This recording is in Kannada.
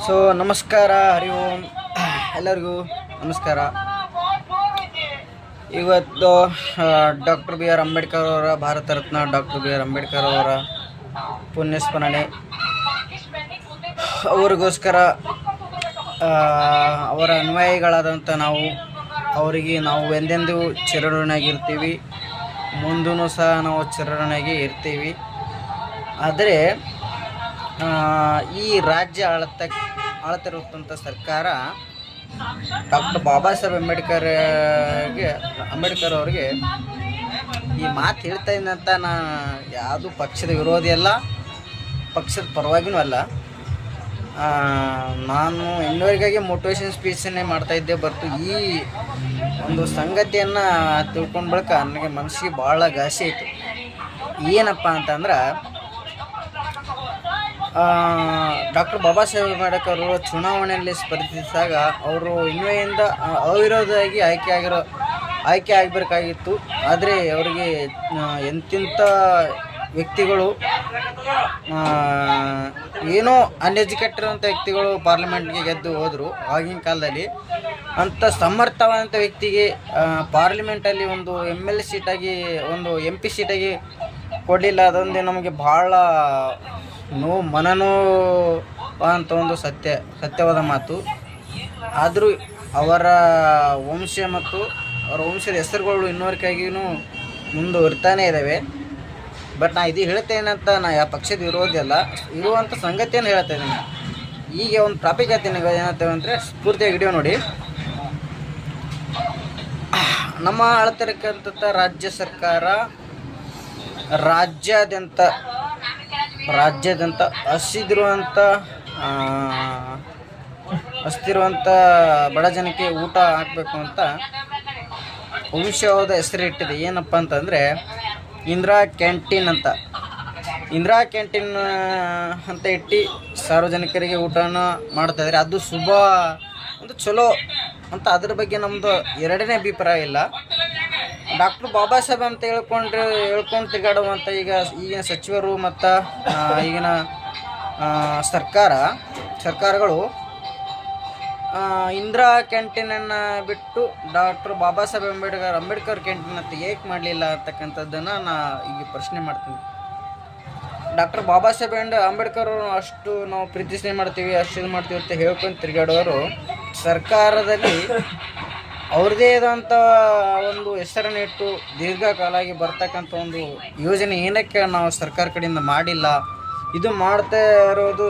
ಸೊ ನಮಸ್ಕಾರ, ಹರಿ ಓಂ ಎಲ್ಲರಿಗೂ ನಮಸ್ಕಾರ. ಇವತ್ತು ಡಾಕ್ಟರ್ ಬಿ ಆರ್ ಅಂಬೇಡ್ಕರ್ ಅವರ Bharat Ratna doctor B R Ambedkar ಅವರ ಪುಣ್ಯಸ್ಮರಣೆ. ಅವ್ರಿಗೋಸ್ಕರ ಅವರ ಅನ್ವಯಿಗಳಾದಂಥ ಅವರಿಗೆ ನಾವು ಎಂದೆಂದೂ ಚಿರಋಣಿಯಾಗಿರ್ತೀವಿ. ಮುಂದೂ ಸಹ ನಾವು ಚಿರಋಣಿಯಾಗಿ ಇರ್ತೀವಿ. ಆದರೆ ಈ ರಾಜ್ಯ ಆಳ್ತಿರುವಂಥ ಸರ್ಕಾರ ಡಾಕ್ಟರ್ ಬಾಬಾ ಸಾಹೇಬ್ ಅಂಬೇಡ್ಕರ್ ಅವ್ರಿಗೆ ಈ ಮಾತು ಹೇಳ್ತಾ ಇದ್ದಂತ ಯಾವುದು ಪಕ್ಷದ ವಿರೋಧಿ ಅಲ್ಲ, ಪಕ್ಷದ ಪರವಾಗಿನೂ ಅಲ್ಲ. ನಾನು ಇನ್ನೊರಿಗಾಗಿ ಮೋಟಿವೇಶನ್ ಸ್ಪೀಚನ್ನೇ ಮಾಡ್ತಾಯಿದ್ದೆ ಹೊರತು ಈ ಒಂದು ಸಂಗತಿಯನ್ನು ತಿಳ್ಕೊಂಡ ಬಳಿಕ ನನಗೆ ಮನಸ್ಸಿಗೆ ಭಾಳ ಘಾಸಿ ಆಯಿತು. ಏನಪ್ಪ ಅಂತಂದ್ರೆ, ಡಾಕ್ಟರ್ ಬಾಬಾ ಸಾಹೇಬ್ ಅಂಬೇಡ್ಕರ್ ಅವರು ಚುನಾವಣೆಯಲ್ಲಿ ಸ್ಪರ್ಧಿಸಿದಾಗ ಅವರು ಇನ್ವೆಯಿಂದ ಅವಿರೋಧವಾಗಿ ಆಯ್ಕೆ ಆಗಬೇಕಾಗಿತ್ತು. ಆದರೆ ಅವರಿಗೆ ಎಂತಿಂಥ ವ್ಯಕ್ತಿಗಳು, ಏನೋ ಅನ್ಎಜುಕೇಟೆಡ್ ವ್ಯಕ್ತಿಗಳು ಪಾರ್ಲಿಮೆಂಟ್ಗೆ ಗೆದ್ದು ಹೋದರು. ಆಗಿನ ಕಾಲದಲ್ಲಿ ಅಂಥ ಸಮರ್ಥವಾದಂಥ ವ್ಯಕ್ತಿಗೆ ಪಾರ್ಲಿಮೆಂಟಲ್ಲಿ ಒಂದು MLA ಸೀಟಾಗಿ, ಒಂದು MP ಸೀಟಾಗಿ ಕೊಡಲಿಲ್ಲ. ಅದೊಂದು ನಮಗೆ ಭಾಳ ಮನನೋವು ಅಂತ ಒಂದು ಸತ್ಯವಾದ ಮಾತು. ಆದರೂ ಅವರ ವಂಶ ಮತ್ತು ಅವರ ವಂಶದ ಹೆಸರುಗಳು ಇನ್ನೂವರೆಗಾಗಿಯೂ ಮುಂದುವರಿತಾನೇ ಇದ್ದಾವೆ. ಬಟ್ ನಾ ಇದು ಹೇಳ್ತೇನೆ ಅಂತ ಯಾವ ಪಕ್ಷದ ವಿರೋಧಿ ಅಲ್ಲ, ಇರುವಂಥ ಸಂಗತಿಯನ್ನು ಹೇಳ್ತಾ ಇದ್ದೀನಿ. ಈಗ ಒಂದು ಟಾಪಿಕ್ ಹೇಳ್ತೀನಿ, ಏನಂತೇವೆ ಅಂದರೆ ಸ್ಫೂರ್ತಿಯಾಗಿ ವಿಡಿಯೋ ನೋಡಿ. ನಮ್ಮ ಆಳ್ತಿರಕ್ಕಂಥ ರಾಜ್ಯ ಸರ್ಕಾರ ರಾಜ್ಯಾದ್ಯಂತ ಹಸ್ತಿರುವಂಥ ಬಡ ಜನಕ್ಕೆ ಊಟ ಹಾಕಬೇಕು ಅಂತ ವಂಶವಾದ ಹೆಸರು ಇಟ್ಟಿದೆ. ಏನಪ್ಪ ಅಂತಂದರೆ ಇಂದಿರಾ ಕ್ಯಾಂಟೀನ್ ಅಂತ ಇಟ್ಟು ಸಾರ್ವಜನಿಕರಿಗೆ ಊಟನ ಮಾಡ್ತಾಯಿದ್ದಾರೆ. ಅದು ಒಂದು ಚಲೋ ಅಂತ, ಅದ್ರ ಬಗ್ಗೆ ನಮ್ಮದು ಎರಡನೇ ಅಭಿಪ್ರಾಯ ಇಲ್ಲ. ಡಾಕ್ಟರ್ ಬಾಬಾ ಸಾಹೇಬ್ ಅಂತ ಹೇಳ್ಕೊಂಡು ತಿರುಗಾಡುವಂಥ ಈಗಿನ ಸಚಿವರು ಮತ್ತು ಈಗಿನ ಸರ್ಕಾರಗಳು ಇಂದಿರಾ ಕ್ಯಾಂಟೀನನ್ನು ಬಿಟ್ಟು ಡಾಕ್ಟರ್ ಬಾಬಾ ಸಾಹೇಬ್ ಅಂಬೇಡ್ಕರ್ ಕ್ಯಾಂಟೀನ್ ಅಂತ ಏಕೆ ಮಾಡಲಿಲ್ಲ ಅಂತಕ್ಕಂಥದ್ದನ್ನು ಈಗ ಪ್ರಶ್ನೆ ಮಾಡ್ತೀನಿ. ಡಾಕ್ಟರ್ ಬಾಬಾ ಸಾಹೇಬ್ ಅಂಬೇಡ್ಕರ್ ಅಷ್ಟು ನಾವು ಪ್ರೀತಿಸೇ ಮಾಡ್ತೀವಿ, ಅಷ್ಟು ಇದು ಮಾಡ್ತೀವಿ ಅಂತ ಹೇಳ್ಕೊಂಡು ತಿರುಗಾಡೋರು ಸರ್ಕಾರದಲ್ಲಿ ಅವ್ರದ್ದೇ ಆದಂಥ ಒಂದು ಹೆಸರನ್ನು ಇಟ್ಟು ದೀರ್ಘಕಾಲಾಗಿ ಬರ್ತಕ್ಕಂಥ ಒಂದು ಯೋಜನೆ ಏನಕ್ಕೆ ನಾವು ಸರ್ಕಾರ ಕಡೆಯಿಂದ ಮಾಡಿಲ್ಲ, ಇದು ಮಾಡ್ತಾ ಇರೋದು